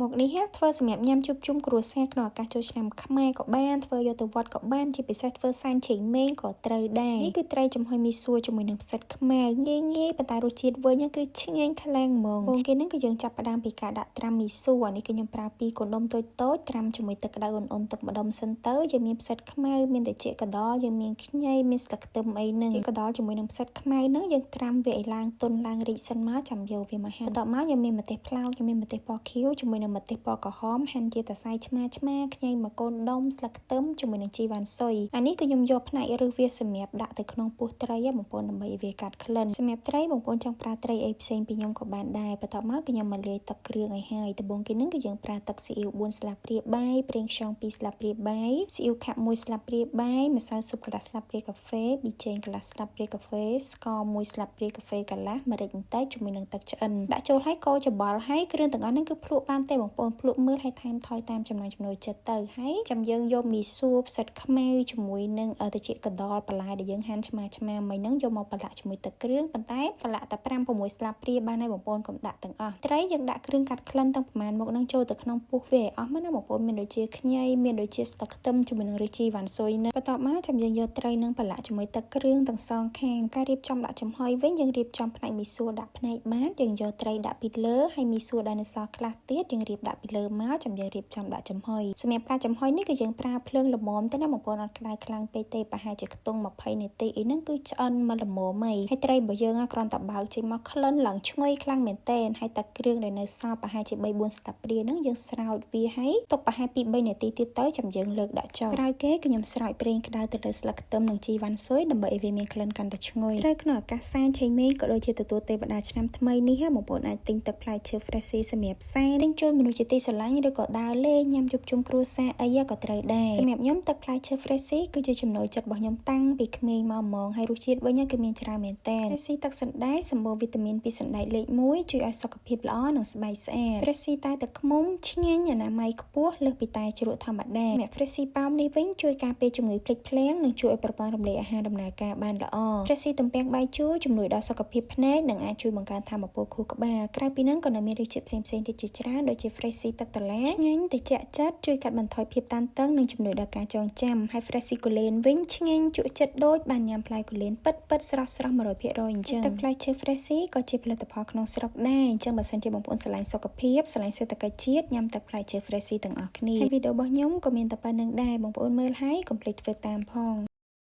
មកនេះធ្វើសម្រាប់ញ៉ាំជួបជុំគ្រួសារក្នុងឱកាសចូលឆ្នាំខ្មែរក៏បានធ្វើយកទៅវត្តក៏បានជាពិសេសធ្វើសែនជែងម៉េងក៏ត្រូវដែរនេះគឺត្រីចំហុយមីសួរជាមួយនឹងផ្សិតខ្មៅងាយប៉ុន្តែរសជាតិវិញគឺឆ្ងាញ់ខ្លាំងហ្មងបងគេនឹងគឺយើងចាប់ផ្ដើមពីការដាក់ត្រាំមីសួរនេះគឺខ្ញុំប្រើពីកណ្ដុំតូចត្រាំជាមួយទឹកក្តៅអ៊ុនទុកម្ដុំសិនទៅយើងមានផ្សិតខ្មៅមានតែជាកដលយើងមានខ្ញីមានស្លឹកខ្ទឹមអីហ្នឹងជាកដលជាមួយនឹងផ្សិតខ្មៅហ្នឹងយើងត្រាំវាឲ្យឡើងទន់ឡើងរីកសិនមកចាំយកវាមកហាន់បន្ទាប់មកយើងមានម្ទេសផ្លោកយើងមានម្ទេសពណ៌ខៀវជាមួយនឹងម្ទេសពណ៌ក្រហមហាន់ជាតសៃឆ្មាខ្ញីមួយកូនដុំស្លឹកខ្ទឹមជាមួយនឹងជីវ៉ាន់ស៊ុយអានេះគឺខ្ញុំយកផ្នែកឬវាសម្រាប់ដាក់ទៅក្នុងពោះត្រីបងប្អូនដើម្បីឲ្យវាកាត់ក្លិនសម្រាប់ត្រីបងប្អូនចង់ប្រើត្រីអីផ្សេងពីខ្ញុំក៏បានដែរបន្ទាប់មកគឺខ្ញុំមកលាយទឹកគ្រឿងឲ្យហើយដំបូងគេនឹងគឺយើងប្រើទឹកស៊ីអ៊ីវ4ស្លាបព្រាបាយប្រេងខ្យង2ស្លាបព្រាបាយស៊ីអ៊ីវខាប់1ស្លាបព្រាបាយម្សៅស៊ុបកន្លះស្លាបព្រាកាហ្វេប៊ីចេងកន្លះស្លាបព្រាកាហ្វេស្ករ1ស្លាបព្រាកាហ្វេកន្លះម្រេចបន្តិចជាមួយនឹងទឹកឆ្អិនដាក់ចូលហើយកូរច្បល់ហើយគ្រឿងទាំងអស់ហ្នឹងគឺភ្លក់បានទេបងប្អូនភ្លក់មើលហើយថែមថយតាមចំណង់ចំណូលចិត្តទៅហើយចាំយើងយកមីសួរផ្សិតខ្មៅជាមួយនឹងទៅជាកដលបន្លែដែលយើងហាន់ឆ្មាមិញហ្នឹងយកមកប្រឡាក់ជាមួយទឹកគ្រឿងប៉ុន្តែប្រឡាក់តែ5-6ស្លាបព្រាបានហើយបងប្អូនកុំដាក់ទាំងអស់ត្រីយើងដាក់គ្រឿងកាត់ក្លិនទាំងប្រមាណមុខហ្នឹងចូលទៅក្នុងពោះវាអស់មកណាបងប្អូនមានដូចជាខ្ញីមានដូចជាស្លឹកខ្ទឹមជាមួយនឹងរសជីវ៉ាន់ស៊ុយនេះបន្ទាប់មកចាំយើងយកត្រីនឹងប្រឡាក់ជាមួយទឹកគ្រឿងទាំងសងខាងការរៀបចំដាក់ចំហុយវិញយើងរៀបចំផ្នែកមីសួរដាក់ផ្នែកបាតយើងយកត្រីដាក់ពីលើហើយមីសួរដែលនៅសល់ខ្លះទៀតយើងរៀបដាក់ពីលើមកចាំយើងរៀបចំដាក់ចំហុយសម្រាប់ការចំហុយនេះគឺយើងប្រើភ្លើងល្មមទេណាបងប្អូនអត់ក្តៅខ្លាំងពេកទេប្រហែលជាខ្ទង់20នាទីអីហ្នឹងគឺឆ្អិនមកល្មមហើយត្រីរបស់យើងគ្រាន់តែបើកចេញមកក្លិនឡើងឈ្ងុយខ្លាំងមែនទែនហើយទឹកគ្រឿងដែលនៅសល់ប្រហែលជា3-4ស្លាបព្រាហ្នឹងយើងស្រោចវាហើយទុកប្រហែល2-3នាទីទៀតទៅចាំយើងលើកដាក់ចុលក្រោយគេគឺខ្ញុំស្រោចប្រេងក្តៅទៅលើស្លឹកខ្ទឹមនិងជីវ៉ាន់ស៊ុយដើម្បីឲ្យវាមានក្លិនកាន់តែឈ្ងុយត្រូវក្នុងឱកាសសែនឆេងមេងក៏ដូចជាទទួលទេវតាឆ្នាំថ្មីនេះបងប្អូនអាចទិញទឹកផ្លែឈើ fresh សម្រាប់សែនទិញជូនមនុស្សជាទីស្រឡាញ់ឬក៏ដើរលេងញ៉ាំជួបជុំគ្រួសារអីក៏ត្រូវដែរសម្រាប់ខ្ញុំទឹកផ្លែឈើ fresh គឺជាចំណូលចិត្តរបស់ខ្ញុំតាំងពីក្មេងមកហ្មងហើយរសជាតិវិញគឺមានច្រើនមែនតើ fresh ទឹកសណ្តែកសម្បូរវីតាមីនពីសណ្តែកលេខ1ជួយឲ្យសុខភាពល្អនិងស្បែកស្អាត fresh តែទឹកឃ្មុំឆ្ងាញ់អនាម័យខ្ពស់លើសពីតែជ្រក់ធម្មតាអ្នក fresh ប៉ោមនេះវិញជួយការពារជំងឺភ្លេចភ្លាំងនិងជួយឲ្យប្រព័ន្ធរំលាយអាហារដំណើរការបានល្អ fresh ទំពាំងបាយជូរជំនួយដល់សុខភាពភ្នែកនិងអាចជួយបង្កើនថាមពលខួរក្បាលក្រៅពីនេះក៏នៅមានរសជាតិផ្សេងៗទៀតជាច្រើនដូចជា fresh ទឹកតឡាឆ្ងាញ់ត្រជាក់ចិត្តជួយកាត់បន្ថយភាពតានតឹងនិងជំនួយដល់ការចងចាំហើយ fresh កូឡេនវិញឆ្ងាញ់ជក់ចិត្តដូចបានញ៉ាំផ្លែកូឡេនពិតស្រស់ 100% អញ្ចឹងទឹកផ្លែឈើ fresh ក៏ជាផលិតផលក្នុងស្រុកដែរអញ្ចឹងបើសិនជាបងប្អូនស្រឡាញ់សុខភាពស្រឡាញ់សេដ្ឋកិច្ចជាតិញ៉ាំទឹកផ្លែឈើ fresh ទាំងអស់គ្នាហើយវីដេអូរបស់ខ្ញុំក៏មានតែប៉ុណ្្នឹងដែរបងប្អូនមើលហើយកុំភ្លេចធ្វើតាមផង